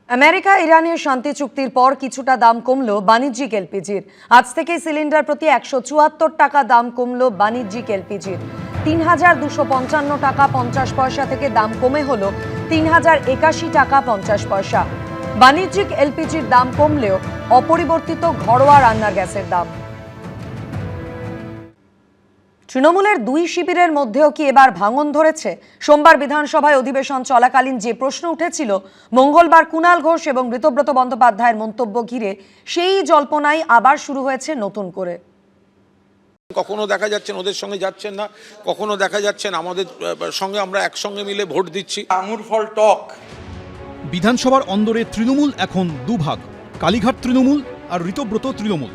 America ইরানের শান্তি চুক্তির পর কিছুটা দাম কমলো বাণিজ্যিক এলপিজির। আজ থেকে সিলিন্ডার প্রতি 174 টাকা দাম কমলো বাণিজ্যিক এলপিজির। ৩,২৫৫ টাকা 50 পয়সা থেকে দাম কমে হলো ৩,০৮১ টাকা 50 পয়সা। বাণিজ্যিক এলপিজির দাম কমলেও অপরিবর্তিত ঘরোয়া রান্নার গ্যাসের দাম। তৃণমূলের দুই শিবিরের মধ্যেও কি এবার ভাঙন ধরেছে? সোমবার বিধানসভায় অধিবেশন চলাকালীন যে প্রশ্ন উঠেছিল, মঙ্গলবার কুণাল ঘোষ এবং ঋতব্রত বন্দ্যোপাধ্যায়ের মন্তব্য ঘিরে সেই জল্পনাই আবার শুরু হয়েছে নতুন করে। কখনো দেখা যাচ্ছেন ওদের সঙ্গে যাচ্ছেন না, কখনো দেখা যাচ্ছেন আমাদের সঙ্গে, আমরা একসঙ্গে মিলে ভোট দিচ্ছি। আঙুর ফল টক। বিধানসভার অন্দরে তৃণমূল এখন দুভাগ, কালীঘাট তৃণমূল আর ঋতব্রত তৃণমূল।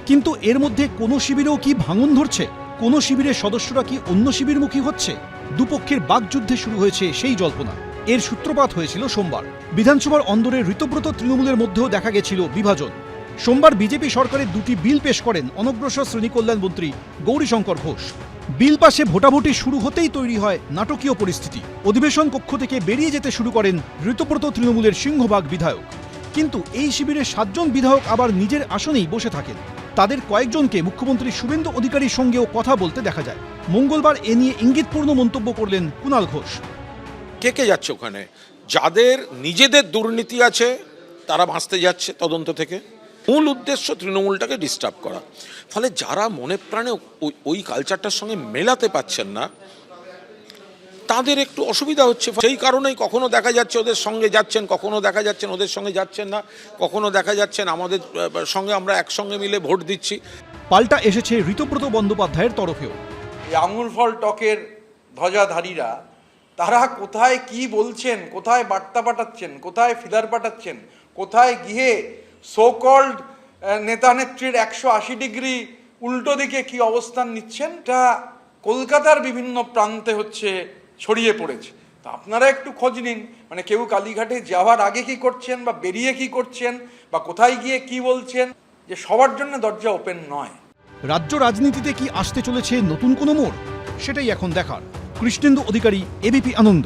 কিন্তু এর মধ্যে কোনো শিবিরেও কি ভাঙন ধরছে? কোনো শিবিরের সদস্যরা কি অন্য শিবিরমুখী হচ্ছে? দুপক্ষের বাকযুদ্ধে শুরু হয়েছে সেই জল্পনা। এর সূত্রপাত হয়েছিল সোমবার। বিধানসভার অন্দরে ঋতব্রত তৃণমূলের মধ্যেও দেখা গেছিল বিভাজন। সোমবার বিজেপি সরকারের দুটি বিল পেশ করেন অনগ্রসর শ্রেণীকল্যাণ মন্ত্রী গৌরীশঙ্কর ঘোষ। বিল পাশে ভোটাভুটি শুরু হতেই তৈরি হয় নাটকীয় পরিস্থিতি। অধিবেশন কক্ষ থেকে বেরিয়ে যেতে শুরু করেন ঋতব্রত তৃণমূলের সিংহভাগ বিধায়ক। কিন্তু এই শিবিরের 7 জন বিধায়ক আবার নিজের আসনেই বসে থাকেন। তাদের কয়েকজনকে মুখ্যমন্ত্রী শুভেন্দু অধিকারীর সঙ্গেও কথা বলতে দেখা যায়। মঙ্গলবার এ নিয়ে ইঙ্গিতপূর্ণ মন্তব্য করলেন কুণাল ঘোষ। কে যাচ্ছে ওখানে? যাদের নিজেদের দুর্নীতি আছে তারা বাঁচতে যাচ্ছে তদন্ত থেকে। মূল উদ্দেশ্য তৃণমূলটাকে ডিস্টার্ব করা। ফলে যারা মনে প্রাণে ওই কালচারটার সঙ্গে মেলাতে পারছেন না, তাদের একটু অসুবিধা হচ্ছে। সেই কারণেই কখনো দেখা যাচ্ছে ওদের সঙ্গে যাচ্ছেন, কখনো দেখা যাচ্ছেন ওদের সঙ্গে যাচ্ছেন না, কখনো দেখা যাচ্ছেন আমাদের সঙ্গে, আমরা একসঙ্গে মিলে ভোট দিচ্ছি। পাল্টা এসেছে ঋতব্রত বন্দ্যোপাধ্যায়ের তরফেও। এই আঙুর ফল টকের ধ্বজাধারীরা তারা কোথায় কি বলছেন, কোথায় বার্তা পাঠাচ্ছেন, কোথায় ফিলার পাঠাচ্ছেন, কোথায় গিয়ে সো কল্ড নেতা নেত্রীর 180 ডিগ্রি উল্টো দিকে কি অবস্থান নিচ্ছেন, এটা কলকাতার বিভিন্ন প্রান্তে হচ্ছে ছড়িয়ে পড়েছে। তা আপনারা একটু খোঁজ নিন, মানে কেউ কালীঘাটে যাওয়ার আগে কি করছেন, বা বেরিয়ে কি করছেন, বা কোথায় গিয়ে কি বলছেন, যে সবার জন্য দরজা ওপেন নয়। রাজ্য রাজনীতিতে কি আসতে চলেছে নতুন কোনো মোড়? সেটাই এখন দেখার। কৃষ্ণেন্দু অধিকারী, এবিপি আনন্দ।